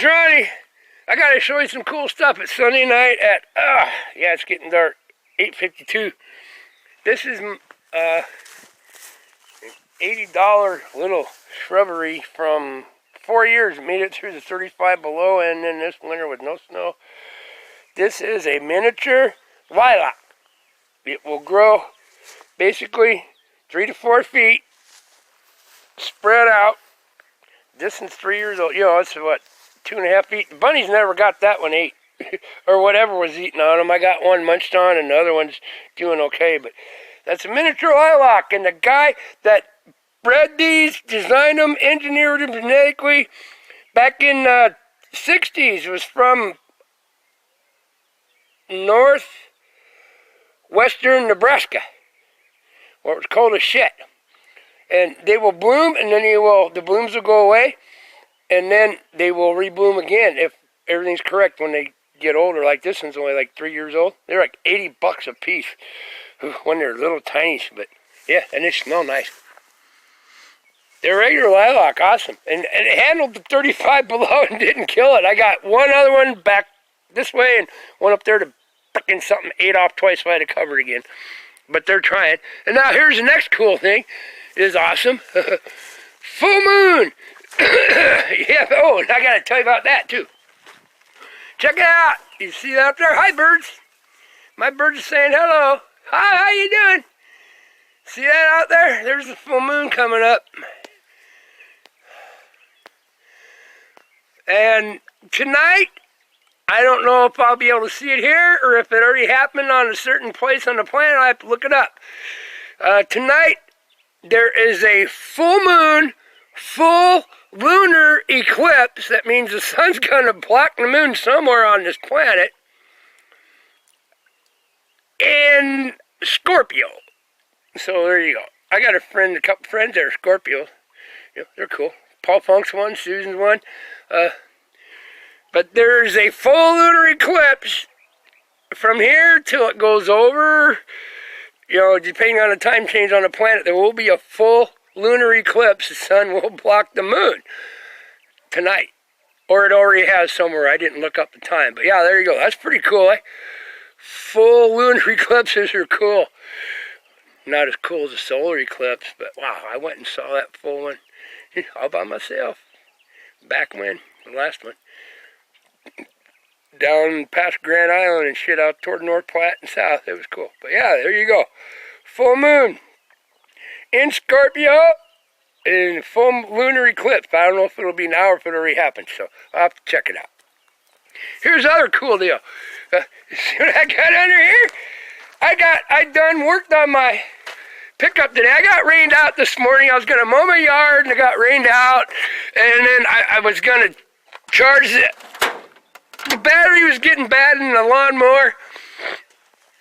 it's Ronnie. I gotta show you some cool stuff. It's Sunday night at, yeah, it's getting dark, 8:52. This is an $80 little shrubbery from 4 years. It made it through the 35 below, and then this winter with no snow. This is a miniature lilac. It will grow basically 3 to 4 feet, spread out. Distance 3 years old. You know, it's what, 2.5 feet. The bunnies never got that one ate, or whatever was eating on them. I got one munched on, and the other one's doing okay. But that's a miniature lilac, and the guy that bred these, designed them, engineered them genetically back in the 60s. Was from northwestern Nebraska, where it was cold as shit. And they will bloom, and then the blooms will go away, and then they will rebloom again if everything's correct when they get older. Like this one's only like 3 years old. They're like $80 a piece when they're little tiny, but yeah, and they smell nice. They're regular lilac, awesome. And it handled the 35 below and didn't kill it. I got one other one back this way and one up there to frickin' something ate off twice, so I had to cover it again. But they're trying. And now here's the next cool thing. It is awesome. Full moon. Yeah, oh, and I got to tell you about that too. Check it out. You see that up there? Hi, birds. My birds are saying hello. Hi, how you doing? See that out there? There's the full moon coming up. And tonight, I don't know if I'll be able to see it here or if it already happened on a certain place on the planet. I have to look it up. Tonight, there is a full moon, full lunar eclipse. That means the sun's going to block the moon somewhere on this planet. In Scorpio. So there you go. I got a couple friends that are Scorpios. Yeah, they're cool. Paul Funk's one, Susan's one. But there's a full lunar eclipse from here till it goes over. You know, depending on the time change on the planet, there will be a full lunar eclipse. The sun will block the moon tonight. Or it already has somewhere. I didn't look up the time. But yeah, there you go. That's pretty cool, eh? Full lunar eclipses are cool. Not as cool as a solar eclipse, but wow, I went and saw that full one all by myself. Back when, the last one. Down past Grand Island and shit out toward North Platte and south. It was cool. But yeah, there you go. Full moon in Scorpio and full lunar eclipse. I don't know if it'll be now or if it already happened, so I'll have to check it out. Here's another cool deal. See what I got under here? I done worked on my pickup today. I got rained out this morning. I was going to mow my yard and it got rained out. And then I was going to charge it. The battery was getting bad in the lawnmower,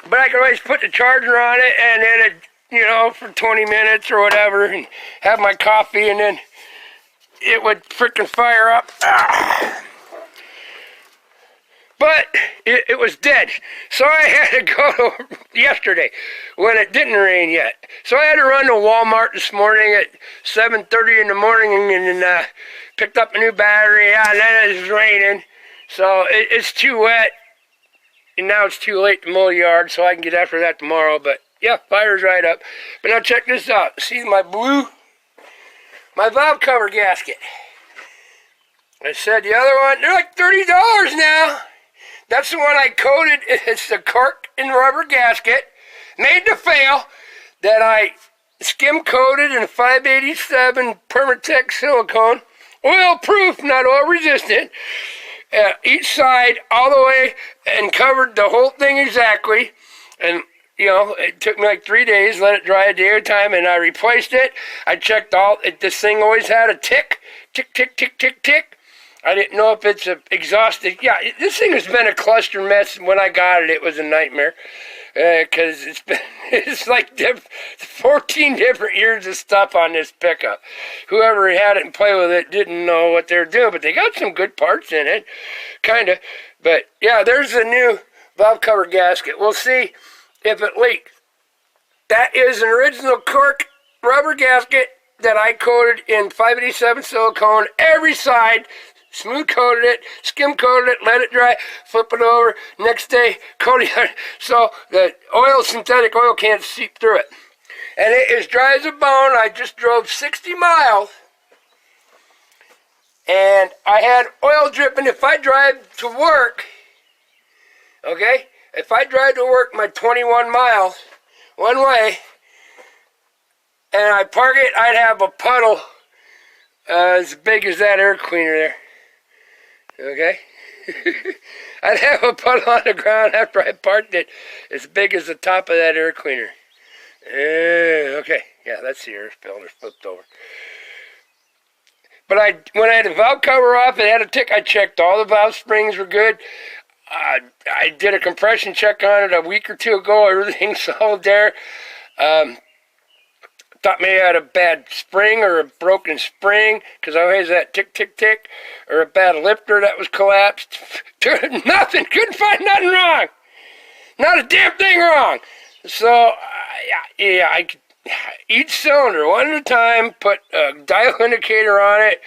but I could always put the charger on it and then it, you know, for 20 minutes or whatever, and have my coffee, and then it would frickin' fire up. But it was dead, so I had to go yesterday when it didn't rain yet. So I had to run to Walmart this morning at 7:30 in the morning and picked up a new battery. Yeah, and then it was raining. So it's too wet, and now it's too late to mow the yard, so I can get after that tomorrow. But yeah, fire's right up. But now check this out. See my valve cover gasket. I said the other one, they're like $30 now. That's the one I coated. It's the cork and rubber gasket, made to fail, that I skim coated in 587 Permatex silicone, oil proof, not oil resistant. Each side all the way, and covered the whole thing exactly. And you know, it took me like 3 days, let it dry a day at a time, and I replaced it. I checked this thing always had a tick, tick, tick, tick, tick, tick. I didn't know if it's exhausted. Yeah, this thing has been a cluster mess. When I got it, it was a nightmare. Because it's like 14 different years of stuff on this pickup. Whoever had it and played with it didn't know what they were doing, but they got some good parts in it, kind of. But yeah, there's a new valve cover gasket. We'll see if it leaks. That is an original cork rubber gasket that I coated in 587 silicone, every side, Smooth coated it, skim coated it, let it dry, flip it over. Next day, coat it so the oil, synthetic oil, can't seep through it. And it is dry as a bone. I just drove 60 miles. And I had oil dripping. If I drive to work, okay, if I drive to work my 21 miles one way, and I park it, I'd have a puddle as big as that air cleaner there. Okay? I'd have a puddle on the ground after I parked it as big as the top of that air cleaner. Okay, yeah, that's the air filter flipped over. But when I had the valve cover off, it had a tick. I checked all the valve springs were good. I did a compression check on it a week or two ago. Everything's solid there. Thought maybe I had a bad spring or a broken spring, because I always had that tick, tick, tick, or a bad lifter that was collapsed. Nothing, couldn't find nothing wrong. Not a damn thing wrong. So, yeah, each cylinder, one at a time, put a dial indicator on it,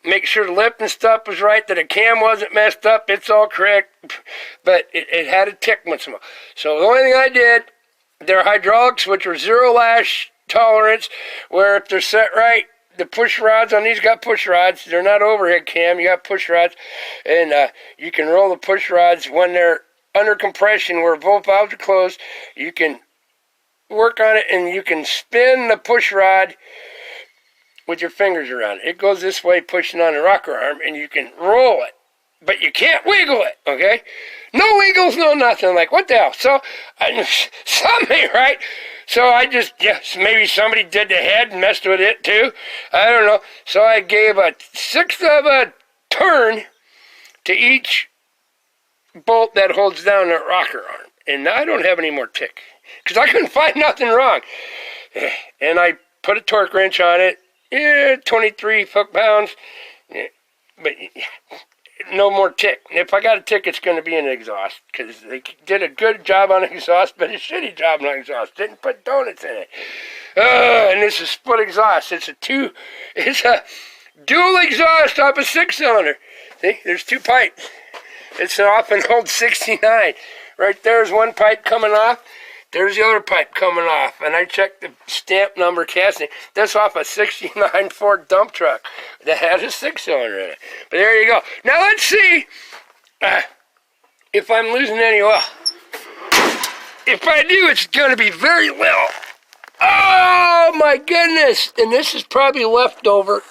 make sure the lip and stuff was right, that the cam wasn't messed up, it's all correct, but it had a tick once in a while. So the only thing I did, they're hydraulics, which are zero lash tolerance, where if they're set right, the push rods on these got push rods. They're not overhead cam, you got push rods, and you can roll the push rods when they're under compression, where both valves are closed. You can work on it, and you can spin the push rod with your fingers around it. It goes this way, pushing on the rocker arm, and you can roll it, but you can't wiggle it, okay? No wiggles, no nothing. Like, what the hell? So, something ain't right. So I just, maybe somebody did the head and messed with it too. I don't know. So I gave a sixth of a turn to each bolt that holds down the rocker arm. And now I don't have any more tick, because I couldn't find nothing wrong. And I put a torque wrench on it, 23 foot-pounds, but no more tick. If I got a tick, it's going to be an exhaust, because they did a good job on exhaust, but a shitty job on exhaust. Didn't put donuts in it. And this is split exhaust. It's a dual exhaust off a 6-cylinder. See, there's 2 pipes. It's off an old 69. Right there's one pipe coming off. There's the other pipe coming off. And I checked the stamp number casting. That's off a 69 Ford dump truck that has a 6-cylinder in it. But there you go. Now let's see if I'm losing any oil. If I do, it's going to be very little. Oh my goodness. And this is probably leftover.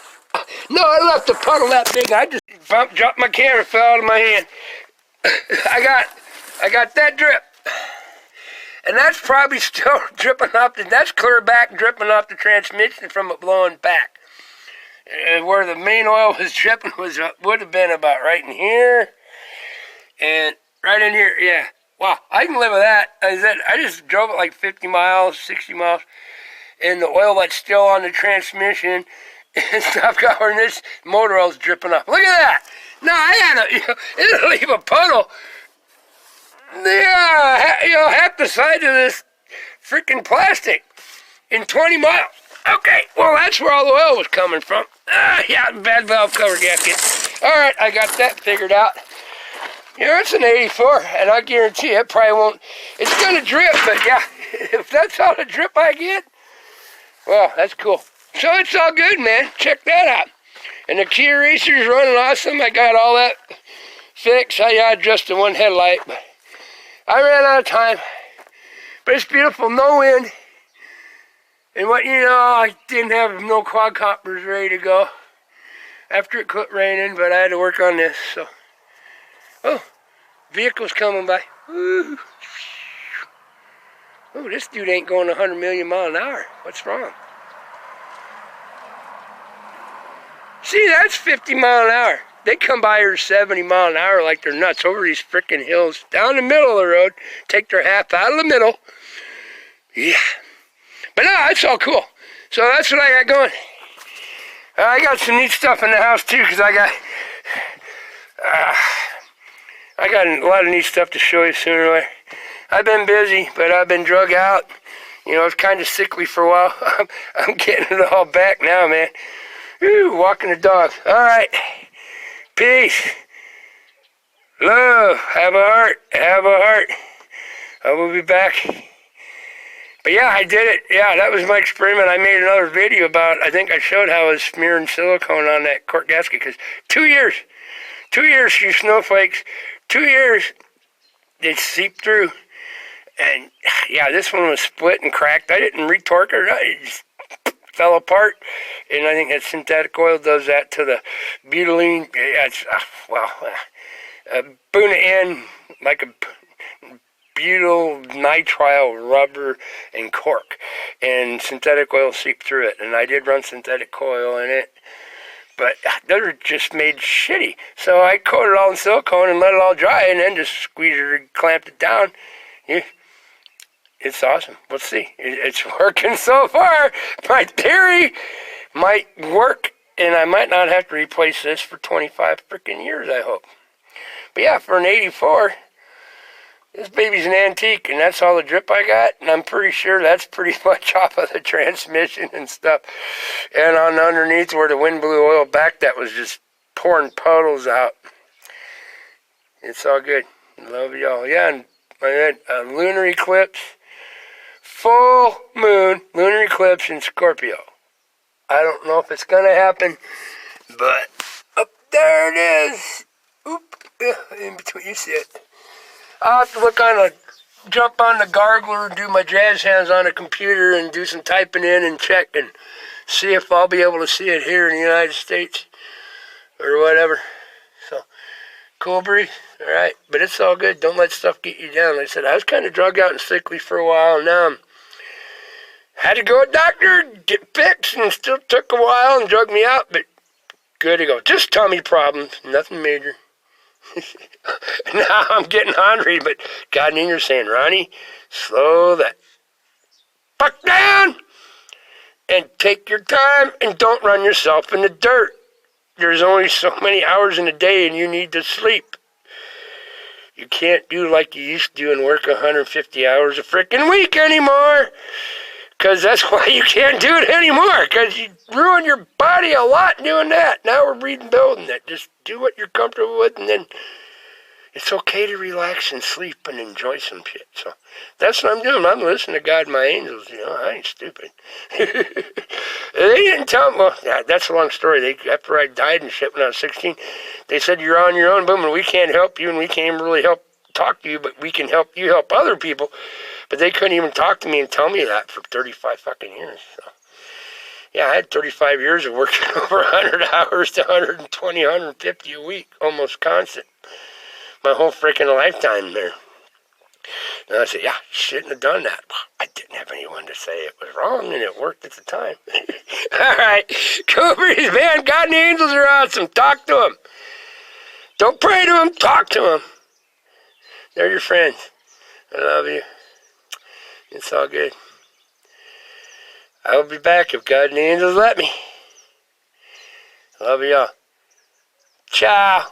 No, I left a puddle that big. I just dropped my camera, fell out of my hand. I got that drip. And that's probably still dripping off, that's clear back dripping off the transmission from it blowing back. And where the main oil was dripping would have been about right in here. And right in here, yeah. Wow, I can live with that. I just drove it like 50 miles, 60 miles. And the oil that's still on the transmission and stuff covering this motor oil's dripping off. Look at that. No, I had it'll leave a puddle. Yeah, half the size of this freaking plastic in 20 miles. Okay, well, that's where all the oil was coming from. Yeah, bad valve cover gasket. All right, I got that figured out. It's an 84, and I guarantee it probably won't. It's going to drip, but yeah, if that's all the drip I get, well, that's cool. So it's all good, man. Check that out. And the key eraser's running awesome. I got all that fixed. I adjusted one headlight, but I ran out of time. But it's beautiful, no wind. And I didn't have no quadcopters ready to go after it quit raining, but I had to work on this, so. Oh, vehicle's coming by. Woo. Oh, this dude ain't going 100 million miles an hour. What's wrong? See, that's 50 mile an hour. They come by here 70 mile an hour like they're nuts over these frickin' hills, down the middle of the road, take their half out of the middle. Yeah. But no, it's all cool. So that's what I got going. I got some neat stuff in the house too, because I got a lot of neat stuff to show you sooner or later. I've been busy, but I've been drug out. I was kind of sickly for a while. I'm getting it all back now, man. Ooh, walking the dog. All right. Peace. Love. Have a heart. Have a heart. I will be back. But yeah, I did it. Yeah, that was my experiment. I made another video about, I think I showed how I was smearing silicone on that cork gasket. Because 2 years, you snowflakes, 2 years, they seep through. And yeah, this one was split and cracked. I didn't retorque it. It just fell apart. And I think that synthetic oil does that to the butylene. Yeah, it's, Buna N, like a butyl nitrile rubber and cork, and synthetic oil seeped through it. And I did run synthetic oil in it, but those are just made shitty. So I coated it all in silicone and let it all dry, and then just squeezed it and clamped it down. Yeah, it's awesome. We'll see. It's working so far. My theory might work, and I might not have to replace this for 25 freaking years, I hope. But yeah, for an 84, this baby's an antique, and that's all the drip I got, and I'm pretty sure that's pretty much off of the transmission and stuff. And on underneath where the wind blew oil back, that was just pouring puddles out. It's all good. Love y'all. Yeah, and I had a lunar eclipse, full moon, lunar eclipse in Scorpio. I don't know if it's going to happen, but up there it is. Oop, in between, you see it. I'll have to jump on the gargler and do my jazz hands on a computer and do some typing in and check and see if I'll be able to see it here in the United States or whatever. So, cool breeze, all right. But it's all good. Don't let stuff get you down. Like I said, I was kind of drug out and sickly for a while, and now had to go to a doctor, get fixed, and still took a while and drug me out, but good to go. Just tummy problems, nothing major. Now I'm getting hungry, but God and you're saying, Ronnie, slow that fuck down and take your time and don't run yourself in the dirt. There's only so many hours in a day and you need to sleep. You can't do like you used to do and work 150 hours a frickin' week anymore. Because that's why you can't do it anymore. Because you ruin your body a lot doing that. Now we're rebuilding it. Just do what you're comfortable with, and then it's okay to relax and sleep and enjoy some shit. So that's what I'm doing. I'm listening to God and my angels. You know, I ain't stupid. They didn't tell me. Well, that's a long story. After I died and shit when I was 16, they said, you're on your own, boom, and we can't help you, and we can't even really talk to you, but we can help you help other people. But they couldn't even talk to me and tell me that for 35 fucking years. So, yeah, I had 35 years of working over 100 hours to 120, 150 a week, almost constant. My whole freaking lifetime there. And I said, yeah, you shouldn't have done that. I didn't have anyone to say it was wrong, and it worked at the time. All right, Coopers, man, God and the angels are awesome. Talk to them. Don't pray to them, talk to them. They're your friends. I love you. It's all good. I'll be back if God and the angels let me. Love y'all. Ciao.